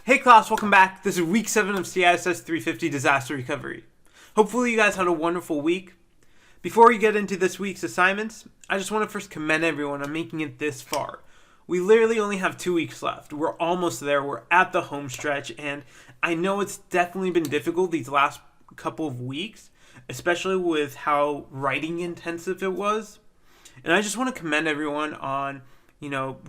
Hey class, welcome back. This is week 7 of CISS 350 Disaster Recovery. Hopefully you guys had a wonderful week. Before we get into this week's assignments, I just want to first commend everyone on making it this far. We literally only have 2 weeks left. We're almost there. We're at the home stretch, and I know it's definitely been difficult these last couple of weeks, especially with how writing intensive it was. And I just want to commend everyone on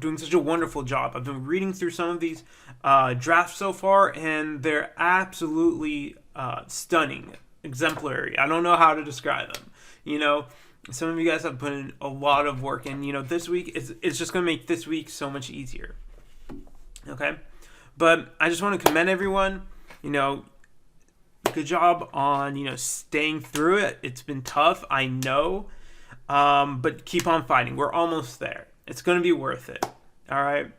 doing such a wonderful job. I've been reading through some of these drafts so far, and they're absolutely stunning, exemplary. I don't know how to describe them. Some of you guys have put in a lot of work, and this week it's just going to make this week so much easier. Okay, but I just want to commend everyone. Good job on staying through it. It's been tough, I know, but keep on fighting. We're almost there. It's going to be worth it. All right.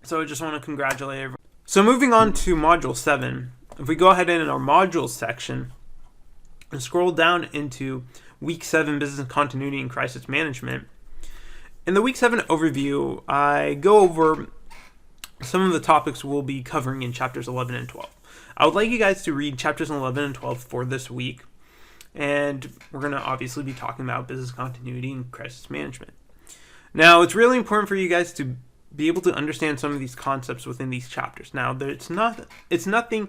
So I just want to congratulate everyone. So moving on to Module 7, if we go ahead in our Modules section and scroll down into Week 7 Business Continuity and Crisis Management, in the Week 7 overview, I go over some of the topics we'll be covering in Chapters 11 and 12. I would like you guys to read Chapters 11 and 12 for this week, and we're going to obviously be talking about business continuity and crisis management. Now, it's really important for you guys to be able to understand some of these concepts within these chapters. Now, it's nothing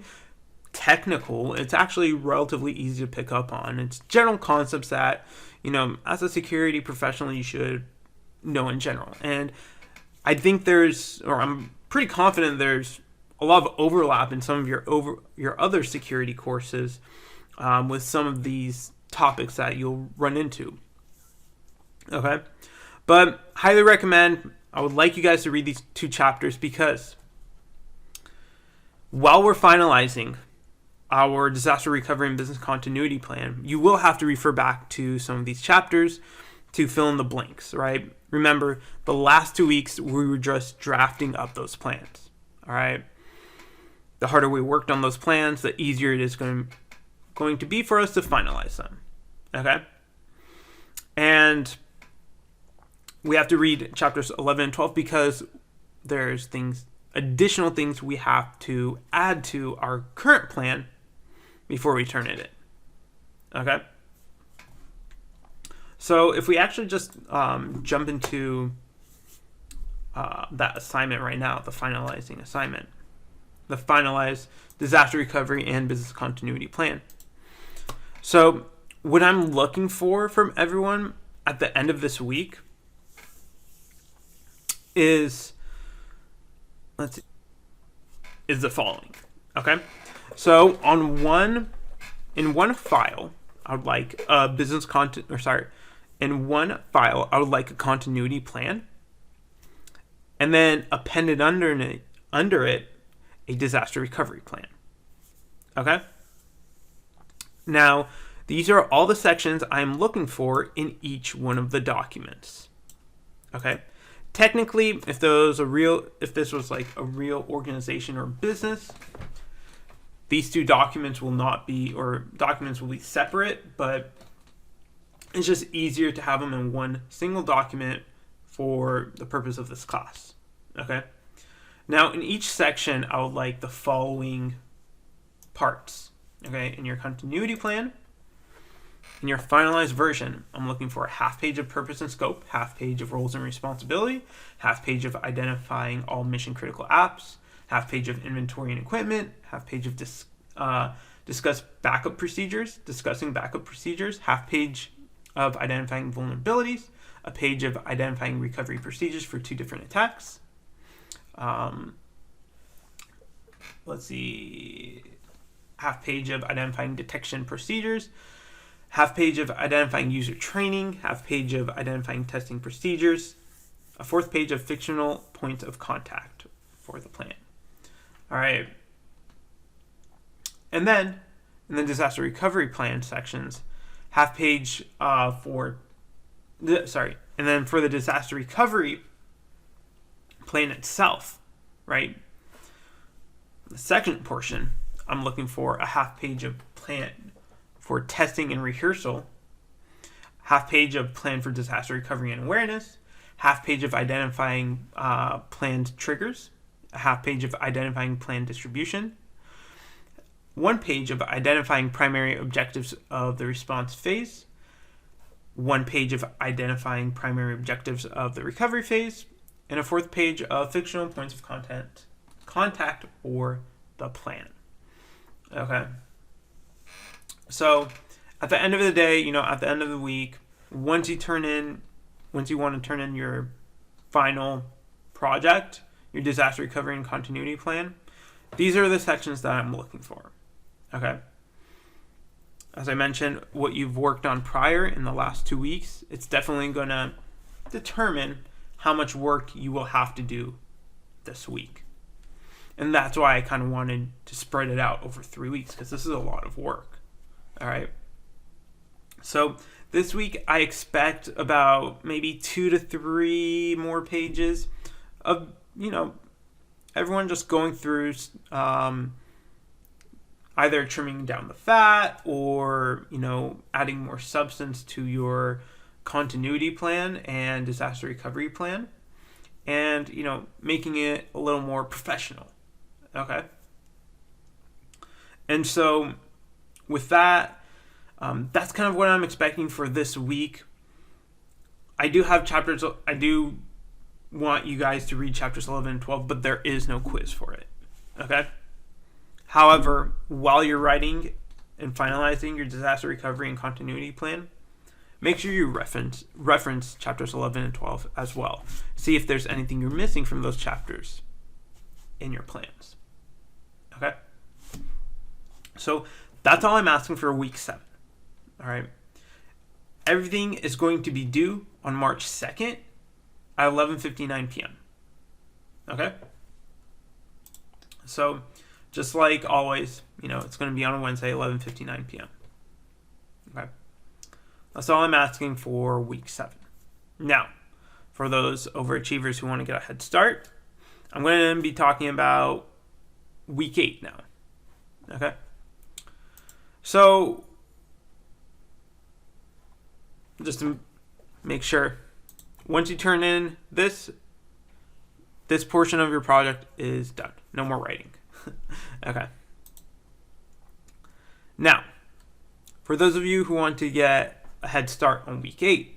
technical. It's actually relatively easy to pick up on. It's general concepts that, as a security professional, you should know in general. And I think I'm pretty confident there's a lot of overlap in some of your other security courses with some of these topics that you'll run into. Okay? But highly recommend, I would like you guys to read these 2 chapters because while we're finalizing our disaster recovery and business continuity plan, you will have to refer back to some of these chapters to fill in the blanks, right? Remember, the last 2 weeks, we were just drafting up those plans, all right? The harder we worked on those plans, the easier it is going to be for us to finalize them, okay? And we have to read chapters 11 and 12 because there's additional things we have to add to our current plan before we turn it in. Okay? So if we actually just jump into that assignment right now, the finalizing assignment, the finalized disaster recovery and business continuity plan. So what I'm looking for from everyone at the end of this week is the following. Okay, so in one file, I would like a in one file, I would like a continuity plan, and then appended under it a disaster recovery plan. Okay. Now, these are all the sections I'm looking for in each one of the documents. Okay. Technically, if this was like a real organization or business, these 2 documents will be separate, but it's just easier to have them in one single document for the purpose of this class. Okay. Now, in each section, I would like the following parts. Okay. In your continuity plan, in your finalized version, I'm looking for a half page of purpose and scope, half page of roles and responsibility, half page of identifying all mission critical apps, half page of inventory and equipment, half page of discussing backup procedures, half page of identifying vulnerabilities, a page of identifying recovery procedures for 2 different attacks. Half page of identifying detection procedures, half page of identifying user training, half page of identifying testing procedures, a 4th page of fictional points of contact for the plan. All right. And then in the disaster recovery plan sections, half page and then for the disaster recovery plan itself, right? The second portion, I'm looking for a half page of plan for testing and rehearsal, half page of plan for disaster recovery and awareness, half page of identifying planned triggers a half page of identifying plan distribution, 1 page of identifying primary objectives of the response phase, 1 page of identifying primary objectives of the recovery phase, and a 4th page of fictional points of contact or the plan. Okay. So at the end of the day, at the end of the week, once you want to turn in your final project, your disaster recovery and continuity plan, these are the sections that I'm looking for. Okay. As I mentioned, what you've worked on prior in the last 2 weeks, it's definitely going to determine how much work you will have to do this week. And that's why I kind of wanted to spread it out over 3 weeks, because this is a lot of work. All right. So this week I expect about maybe 2 to 3 more pages of, everyone just going through either trimming down the fat or, adding more substance to your continuity plan and disaster recovery plan, and, making it a little more professional. Okay. And so with that, that's kind of what I'm expecting for this week. I do have chapters. I do want you guys to read chapters 11 and 12, but there is no quiz for it. Okay. However, while you're writing and finalizing your disaster recovery and continuity plan, make sure you reference chapters 11 and 12 as well. See if there's anything you're missing from those chapters in your plans. Okay? So that's all I'm asking for week 7. All right? Everything is going to be due on March 2nd at 11:59 p.m. Okay? So just like always, it's going to be on a Wednesday, 11:59 p.m. Okay? That's all I'm asking for week 7. Now, for those overachievers who want to get a head start, I'm going to be talking about week 8 now. Okay? So, just to make sure, once you turn in this portion of your project is done. No more writing. Okay. Now, for those of you who want to get a head start on week 8,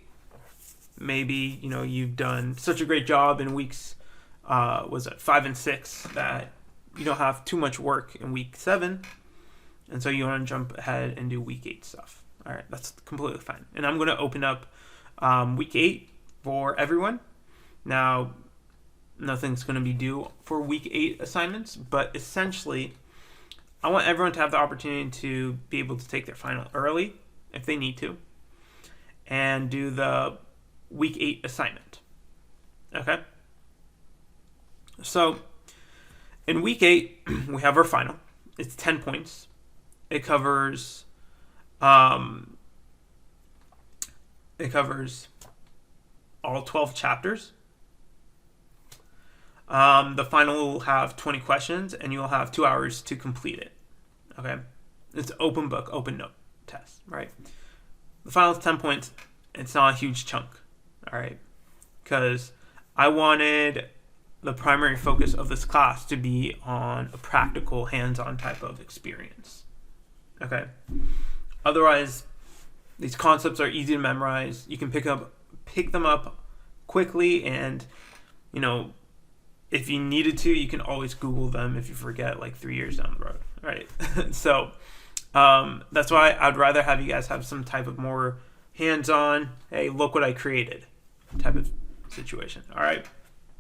maybe, you've done such a great job in weeks 5 and 6 that you don't have too much work in week 7, and so you want to jump ahead and do week 8 stuff. All right, that's completely fine. And I'm going to open up week 8 for everyone. Now, nothing's going to be due for week 8 assignments, but essentially, I want everyone to have the opportunity to be able to take their final early if they need to, and do the week 8 assignment. Okay? So, in week 8, we have our final. It's 10 points. It covers all 12 chapters. The final will have 20 questions, and you'll have 2 hours to complete it. Okay? It's an open book, open note test, right? The final is 10 points. It's not a huge chunk, all right? Because I wanted the primary focus of this class to be on a practical, hands-on type of experience. Okay? Otherwise, these concepts are easy to memorize. You can pick them up quickly, and, if you needed to, you can always Google them if you forget 3 years down the road, right? So that's why I'd rather have you guys have some type of more hands-on, hey, look what I created type of situation, all right?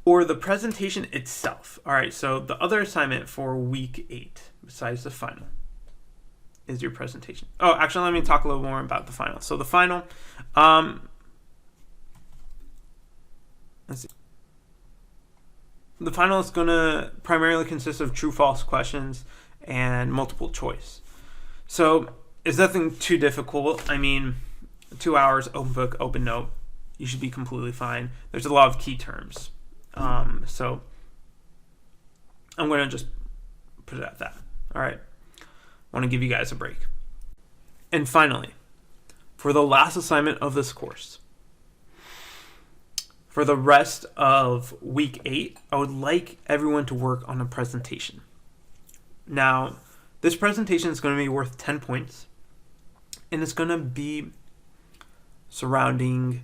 Or the presentation itself. All right, so the other assignment for week 8, besides the final, is your presentation. Oh, actually, let me talk a little more about the final. So the final, let's see. The final is going to primarily consist of true-false questions and multiple choice. So it's nothing too difficult. 2 hours, open book, open note. You should be completely fine. There's a lot of key terms. So I'm going to just put it at that. All right. I want to give you guys a break. And finally, for the last assignment of this course, for the rest of week 8, I would like everyone to work on a presentation. Now, this presentation is going to be worth 10 points, and it's going to be surrounding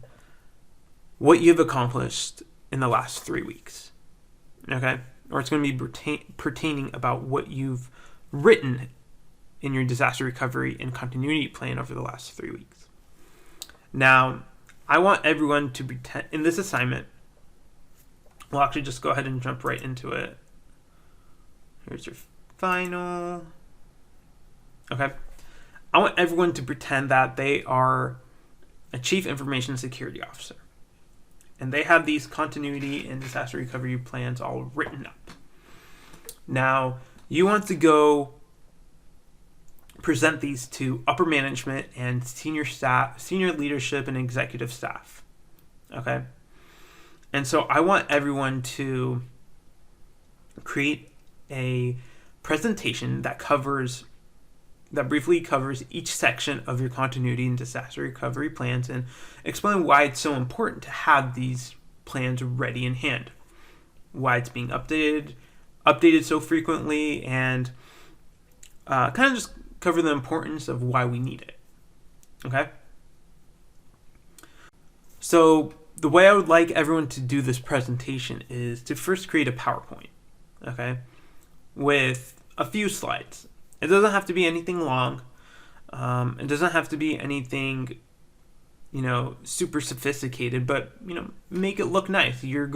what you've accomplished in the last 3 weeks. Okay? Or it's going to be pertaining about what you've written in your disaster recovery and continuity plan over the last 3 weeks. Now, I want everyone to pretend in this assignment. We'll actually just go ahead and jump right into it. Here's your final. Okay. I want everyone to pretend that they are a chief information security officer, and they have these continuity and disaster recovery plans all written up. Now, you want to go present these to upper management and senior staff, senior leadership and executive staff. Okay? And so I want everyone to create a presentation that briefly covers each section of your continuity and disaster recovery plans and explain why it's so important to have these plans ready in hand, why it's being updated so frequently, and kind of just cover the importance of why we need it. Okay? So the way I would like everyone to do this presentation is to first create a PowerPoint, okay, with a few slides. It doesn't have to be anything long. It doesn't have to be anything, super sophisticated, but, make it look nice. You're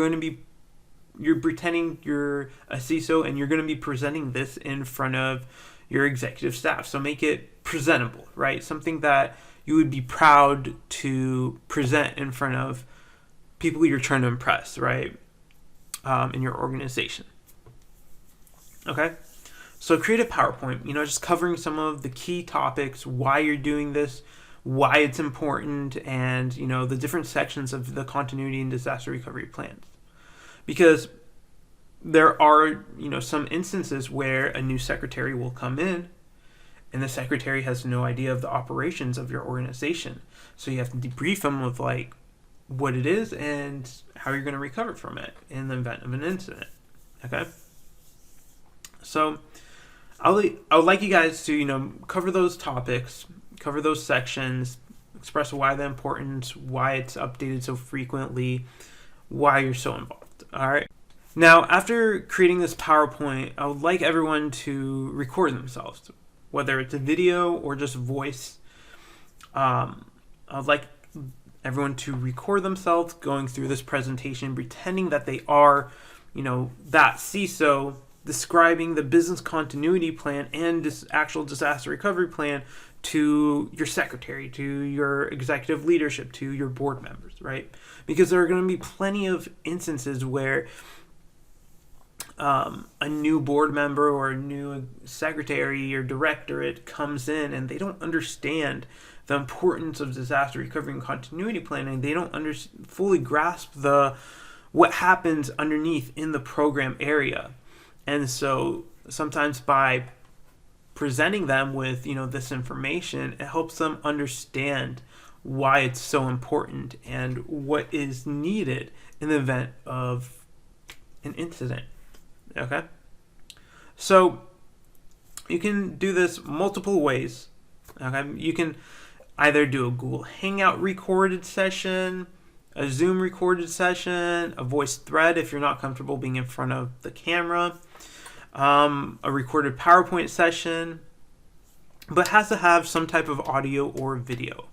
pretending you're a CISO and you're going to be presenting this in front of your executive staff. So make it presentable, right? Something that you would be proud to present in front of people you're trying to impress, right? In your organization. Okay? So create a PowerPoint, just covering some of the key topics, why you're doing this, why it's important, and, the different sections of the continuity and disaster recovery plans. Because there are, some instances where a new secretary will come in and the secretary has no idea of the operations of your organization. So you have to debrief them with what it is and how you're going to recover from it in the event of an incident. Okay? So I would like you guys to, cover those topics, cover those sections, express why the importance, why it's updated so frequently, why you're so involved. All right. Now, after creating this PowerPoint, I would like everyone to record themselves, whether it's a video or just voice. I would like everyone to record themselves going through this presentation, pretending that they are, that CISO, describing the business continuity plan and this actual disaster recovery plan to your secretary, to your executive leadership, to your board members, right? Because there are going to be plenty of instances where a new board member or a new secretary or directorate comes in and they don't understand the importance of disaster recovery and continuity planning. They don't fully grasp what happens underneath in the program area. And so sometimes by presenting them with, this information, it helps them understand why it's so important and what is needed in the event of an incident. Okay? So you can do this multiple ways. Okay? You can either do a Google Hangout recorded session, a Zoom recorded session, a voice thread if you're not comfortable being in front of the camera, a recorded PowerPoint session, but has to have some type of audio or video.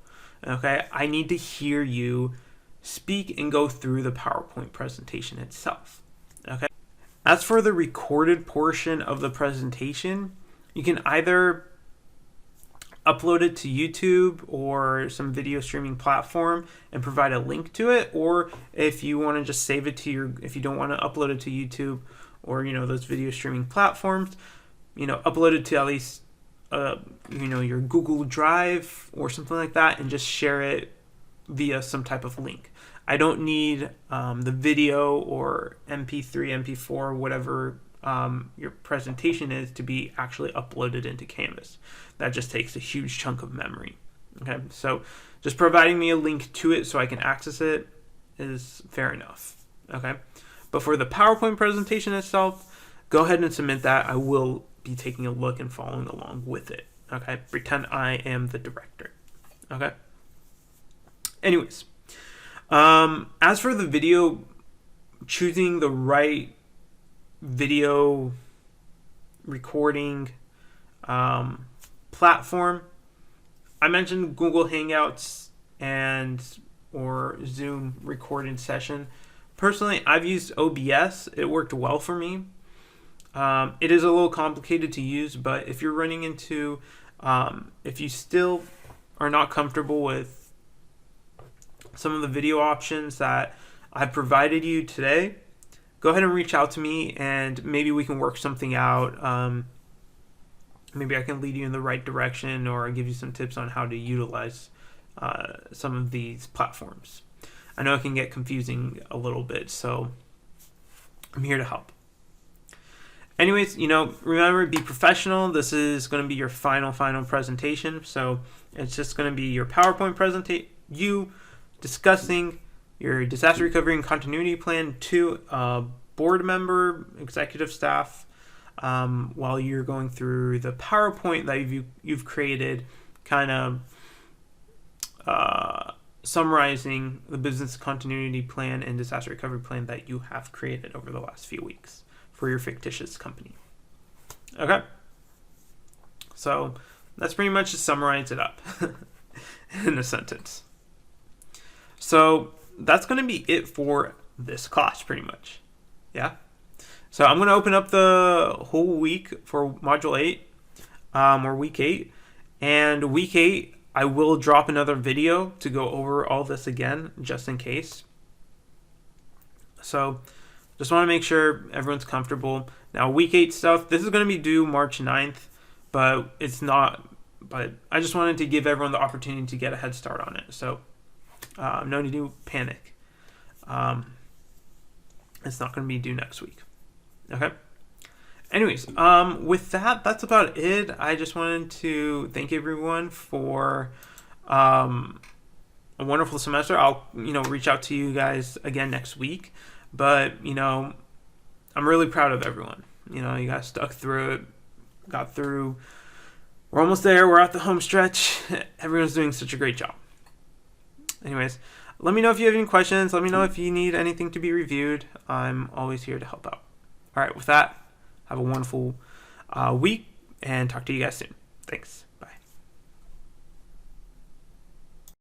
Okay? I need to hear you speak and go through the PowerPoint presentation itself. Okay? As for the recorded portion of the presentation, you can either upload it to YouTube or some video streaming platform and provide a link to it, or if you want to just save it to if you don't want to upload it to YouTube or, those video streaming platforms, upload it to at least, your Google Drive or something like that and just share it via some type of link. I don't need the video or MP3, MP4, whatever your presentation is to be actually uploaded into Canvas. That just takes a huge chunk of memory. Okay, so just providing me a link to it so I can access it is fair enough. Okay. But for the PowerPoint presentation itself, go ahead and submit that. I will be taking a look and following along with it. Okay. Pretend I am the director. Okay. Anyways, as for the video, choosing the right video recording platform, I mentioned Google Hangouts and or Zoom recording session. Personally, I've used OBS. It worked well for me. It is a little complicated to use, but if you're running into, if you still are not comfortable with some of the video options that I've provided you today, go ahead and reach out to me and maybe we can work something out. Maybe I can lead you in the right direction or give you some tips on how to utilize some of these platforms. I know it can get confusing a little bit, so I'm here to help. Anyways, remember, be professional. This is going to be your final presentation. So it's just going to be your PowerPoint presentation, you discussing your disaster recovery and continuity plan to a board member, executive staff, while you're going through the PowerPoint that you've created, kind of summarizing the business continuity plan and disaster recovery plan that you have created over the last few weeks for your fictitious company. Okay. So that's pretty much to summarize it up in a sentence. So that's going to be it for this class, pretty much. Yeah. So I'm going to open up the whole week for Module 8, or Week 8. And Week 8, I will drop another video to go over all this again, just in case. So just want to make sure everyone's comfortable. Now, Week 8 stuff, this is going to be due March 9th, but it's not. But I just wanted to give everyone the opportunity to get a head start on it. So no need to panic. It's not going to be due next week. Okay. Anyways, with that, that's about it. I just wanted to thank everyone for a wonderful semester. I'll reach out to you guys again next week. But I'm really proud of everyone. You guys stuck through it, got through. We're almost there. We're at the home stretch. Everyone's doing such a great job. Anyways, let me know if you have any questions. Let me know if you need anything to be reviewed. I'm always here to help out. All right, with that, have a wonderful week and talk to you guys soon. Thanks.